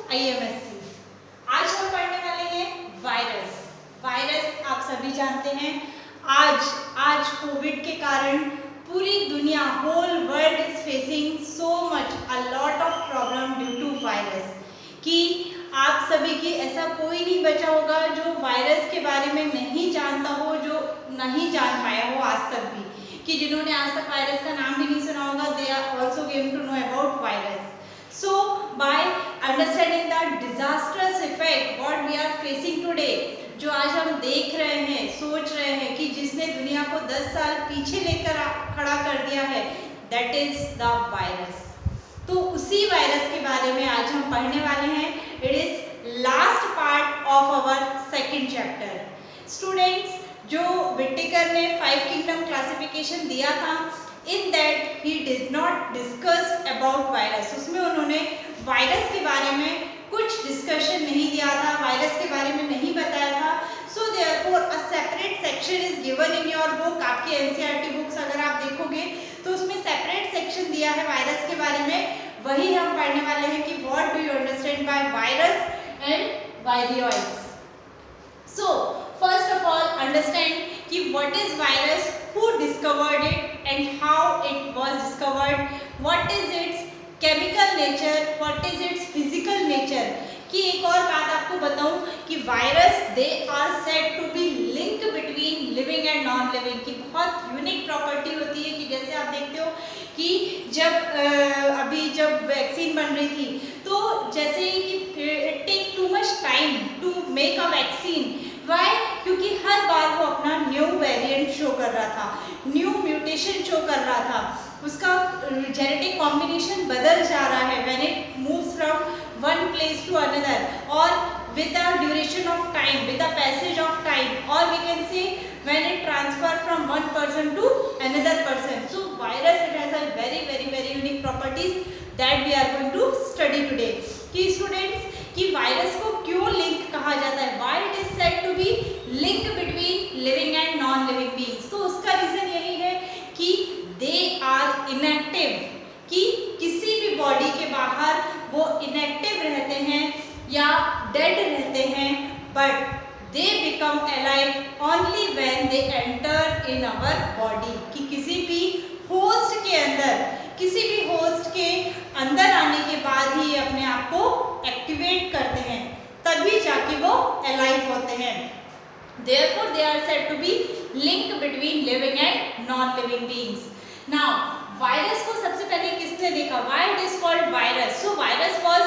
IMSC। आज हम पढ़ने वाले हैं वायरस। वायरस आप सभी जानते हैं, आज कोविड के कारण पूरी दुनिया, whole world is facing so much a lot of problem due to virus. कि आप सभी की ऐसा कोई नहीं बचा होगा जो वायरस के बारे में नहीं जानता हो, जो नहीं जान पाया हो आज तक भी, कि जिन्होंने आज तक वायरस का नाम भी नहीं सुना होगा, they are also came to know about virus. So by understanding the disastrous effect what we are facing today, जो आज हम देख रहे हैं, सोच रहे हैं कि जिसने दुनिया को 10 साल पीछे लेकर खड़ा कर दिया है, that is the virus। तो उसी वायरस के बारे में आज हम पढ़ने वाले हैं। It is last part of our second chapter। Students, जो विटेकर ने 5 kingdom classification दिया था, in that he did not discuss about virus, उसमें उन्होंने वायरस के बारे में कुछ डिस्कशन नहीं दिया था, वायरस के बारे में नहीं बताया था। So therefore a separate section is given in your book। आपकी NCERT बुक्स अगर आप देखोगे तो उसमें सेपरेट सेक्शन दिया है वायरस के बारे में। वही हम पढ़ने वाले हैं कि what do you understand by virus and viroids। So first of all understand कि what is virus, who discovered it and how it was discovered, what is its chemical nature, what is its physical nature। कि एक और बात आपको बताऊं कि virus they are said to be link between living and non living, की बहुत unique property होती है। कि जैसे आप देखते हो कि जब वैक्सीन बन रही थी, तो जैसे कि it take too much time to make a vaccine. Why? क्योंकि हर बार वो अपना न्यू वेरिएंट शो कर रहा था, न्यू म्यूटेशन शो कर रहा था, उसका जेनेटिक कॉम्बिनेशन बदल जा रहा है when it moves from one place to another, और with the duration of time, with the passage of time, or we can say when it transfer from one person to another person। So virus, it has a very unique properties that we are going to study today। कि students, कि virus को क्यों link कहा जाता है, why it is said to be link between living and non living beings। तो उसका reason यही है कि they are inactive, कि किसी भी बॉडी के बाहर वो इनएक्टिव रहते हैं या डेड रहते हैं, but they become alive only when they enter in our body. कि किसी भी होस्ट के अंदर आने के बाद ही अपने आप को एक्टिवेट करते हैं, तभी जाके वो अलाइव होते हैं। Therefore they are said to be link between living and non-living beings। Now virus को सबसे पहले किसने देखा? Why it is called virus? So virus was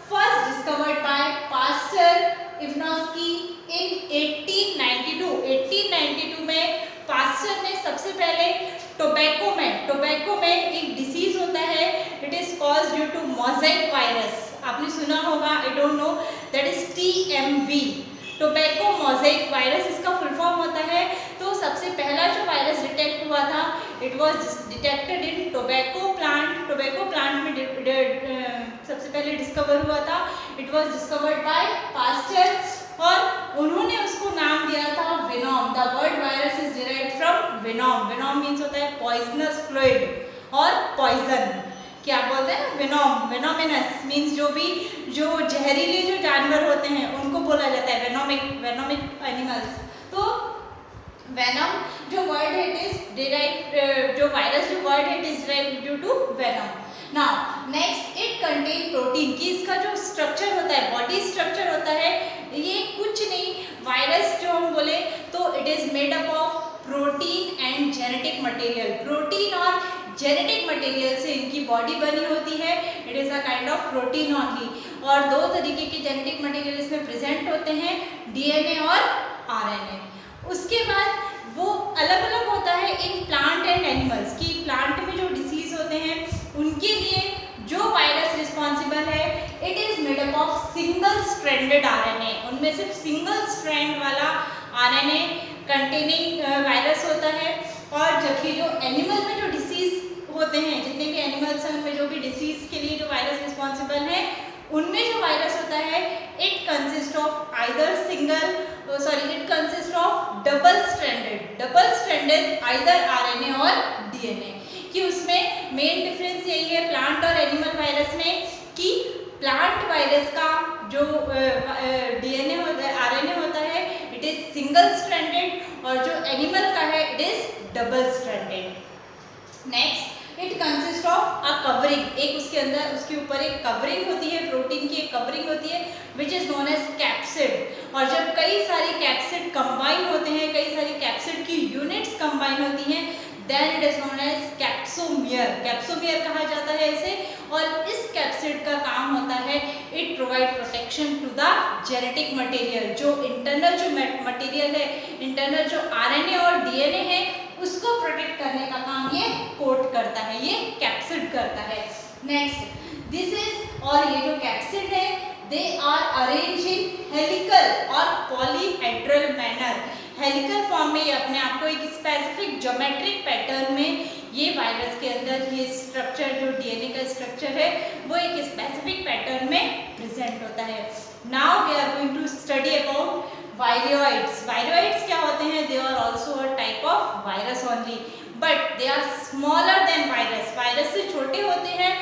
first discovered by Pasteur Ivanovsky in 1892। 1892 में पास्टर ने सबसे पहले टोबैको में एक डिसीज होता है, it is caused due to mosaic virus. आपने सुना होगा, I don't know, that is TMV, tobacco mosaic virus, इसका फुल फॉर्म होता है। तो सबसे पहला जो वायरस डिटेक्ट हुआ था, it was detected in tobacco plant में सबसे पहले डिस्कवर हुआ था। It was discovered by pastor, और उन्होंने उसको नाम दिया था venom. The word virus is derived from venom. Venom means होता है पॉइजनस फ्लूइड और पॉइजन। क्या बोलते हैं ना, वेनॉम, वेनोमिनस मीन्स जो जहरीले जो जानवर होते हैं उनको बोला जाता है वेनोमिक एनिमल्स। तो वेनम जो वर्ड है, इट इज डिराइव्ड, जो वायरस जो वर्ड है, it is derived due to venom. Now next, it contain protein. कि इसका जो स्ट्रक्चर होता है, बॉडी स्ट्रक्चर होता है, ये कुछ नहीं, वायरस जो हम बोले तो it is made up of protein and genetic material. Protein और जेनेटिक मटेरियल से इनकी बॉडी बनी होती है। It is a kind of protein only. और 2 तरीके के जेनेटिक मटेरियल इसमें प्रेजेंट होते हैं, DNA और RNA। उसके बाद वो अलग अलग होता है इन प्लांट एंड एनिमल्स। की प्लांट में जो डिसीज होते हैं उनके लिए जो वायरस रिस्पॉन्सिबल है, it is made up of single stranded RNA। उनमें सिर्फ सिंगल स्ट्रैंड वाला RNA कंटेनिंग वायरस होता है। और जबकि जो एनिमल में जो डिसीज होते हैं, जितने भी एनिमल्स हैं उनमें जो भी डिसीज के लिए जो वायरस रिस्पॉन्सिबल है, उनमें जो वायरस होता है, it consist of double stranded either RNA और DNA। कि उसमें मेन डिफरेंस यही है प्लांट और एनिमल वायरस में कि प्लांट वायरस का जो DNA होता है, RNA होता है, इट इज सिंगल स्ट्रैंडेड और जो एनिमल का है it is double stranded. Next, it consist of a covering, एक उसके अंदर उसके ऊपर एक कवरिंग होती है, प्रोटीन की एक कवरिंग होती है which is known as capsid. और जब कई सारी कैप्सिड कंबाइन होते हैं, कई सारी कैप्सिड की यूनिट्स कंबाइन होती हैं, then it is known as capsomere, capsomere कहा जाता है इसे। और इस कैप्सिड का काम होता है it provide protection to the genetic material, जो इंटरनल जो मटेरियल है, इंटरनल जो RNA और DNA है उसको प्रोटेक्ट करने का काम ये कोट करता है, ये कैप्सिड करता है। नेक्स्ट, दिस इज, और ये जो कैप्सिड है they are arrange in helical और पॉलीहेड्रल मैनर। हेलिकल फॉर्म में ये अपने आप को एक स्पेसिफिक ज्योमेट्रिक पैटर्न में ये वायरस के अंदर ये स्ट्रक्चर जो DNA का स्ट्रक्चर है वो एक स्पेसिफिक पैटर्न में प्रेजेंट होता है। Now we are going to study about viroids. Viroids क्या होते हैं? They are also a type of virus only, but they are smaller than virus, virus से छोटे होते हैं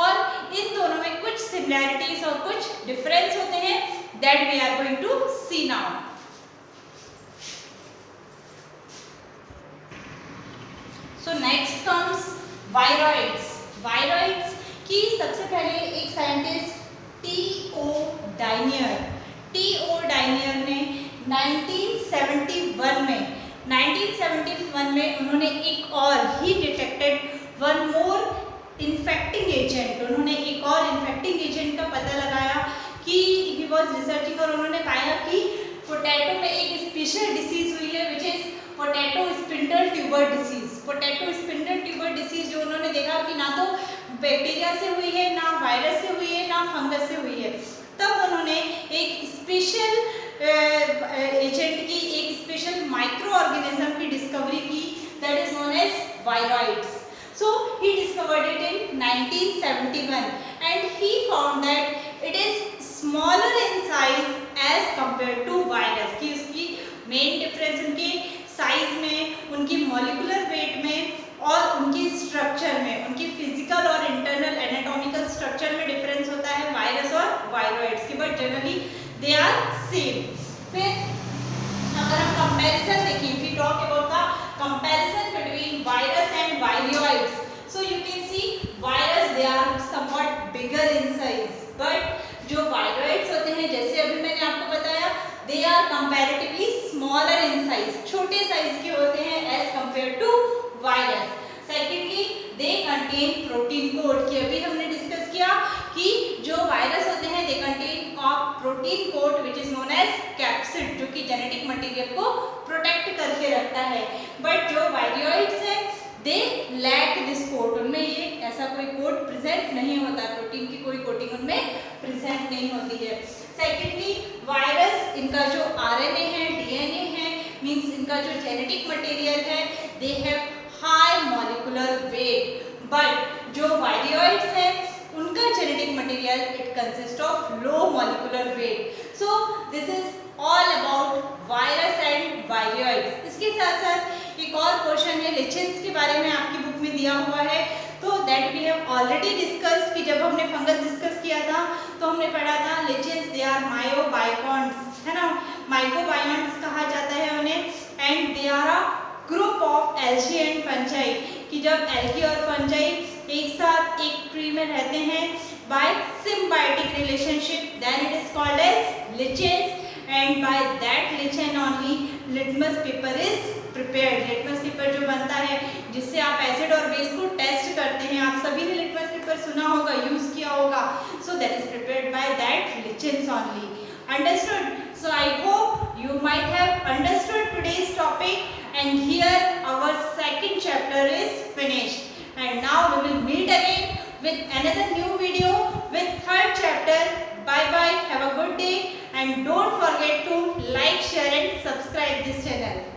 और इन दोनों में कुछ सिमिलैरिटीज और कुछ डिफरेंस होते हैं that we are going to see now. So next comes viroids. Viroids की सबसे पहले एक साइंटिस्ट T.O. डायनियर, T.O. डायनियर ने 1971 में उन्होंने एक और ही detected one more infecting agent, उन्होंने एक और इन्फेक्टिंग एजेंट का पता लगाया कि ही वाज रिसर्चिंग, और उन्होंने पाया कि पोटैटो में एक स्पेशल डिसीज हुई है which is potato spindle tuber disease. Potato spindle tuber disease जो उन्होंने देखा कि ना तो बैक्टीरिया से हुई है, ना वायरस से हुई है, ना फंगस से हुई है, तब उन्होंने एक स्पेशल एजेंट की, एक स्पेशल माइक्रो ऑर्गेनिज्म की डिस्कवरी की that is known as viroids. So he discovered it in 1971 and he found that it is smaller in size as compared to virus। कि उसकी मेन डिफरेंस उनके size में, उनकी molecular weight में और उनकी स्ट्रक्चर में, उनकी फिजिकल और इंटरनल एनाटॉमिकल स्ट्रक्चर में डिफरेंस होता है वायरस और वायरोइड्स की, but generally they are same. फिर अगर हम कंपैरिजन देखें, if we talk about the comparison between virus and viroids, so you can see virus they are somewhat bigger in size, but जो viroids होते हैं जैसे अभी मैंने आपको बताया they are comparatively smaller in size, छोटे साइज के होते हैं as compared to virus। Secondly, they contain protein code, कि अभी हमने डिस्कस किया कि जो वायरस होते हैं they contain a protein code which is known as capsid, जो कि जेनेटिक मटेरियल को प्रोटेक्ट करके रखता है। बट जो वायरोइड्स हैं they lack this code, उनमें ये ऐसा कोई कोड प्रेजेंट नहीं होता, प्रोटीन की कोई कोटिंग उनमें प्रेजेंट नहीं होती है। सेकेंडली, वायरस इनका जो RNA है, DNA है, मीन्स इनका जो जेनेटिक मटेरियल है they have high molecular weight, but जो वायरोइड्स है उनका genetic material it consist of low molecular weight. So this is all about virus and viroids. इसके साथ साथ एक और क्वेश्चन है लिचेंस के बारे में, आपकी बुक में दिया हुआ है, तो that we have already discuss कि जब हमने फंगस डिस्कस किया था तो हमने पढ़ा था लिचेंस दे आर मायोबाइकॉन्ट्स, है ना, माइकोबायोन्ट्स कहा जाता है उन्हें, and they are a group of algae and fungi, कि जब एल्गी और फंजाई एक साथ एक ट्री में रहते हैं by symbiotic relationship then it is called as lichens, and by that lichen only litmus paper is prepared. Litmus paper जो बनता है जिससे आप एसिड और बेस को टेस्ट करते हैं, आप सभी ने लिटमस पेपर सुना होगा, यूज किया होगा, so that is prepared by that lichens only. Understood? So I hope you might have understood today's topic and here our second chapter is finished, and now we will meet again with another new video with third chapter. Bye bye, have a good day and don't forget to like, share and subscribe this channel.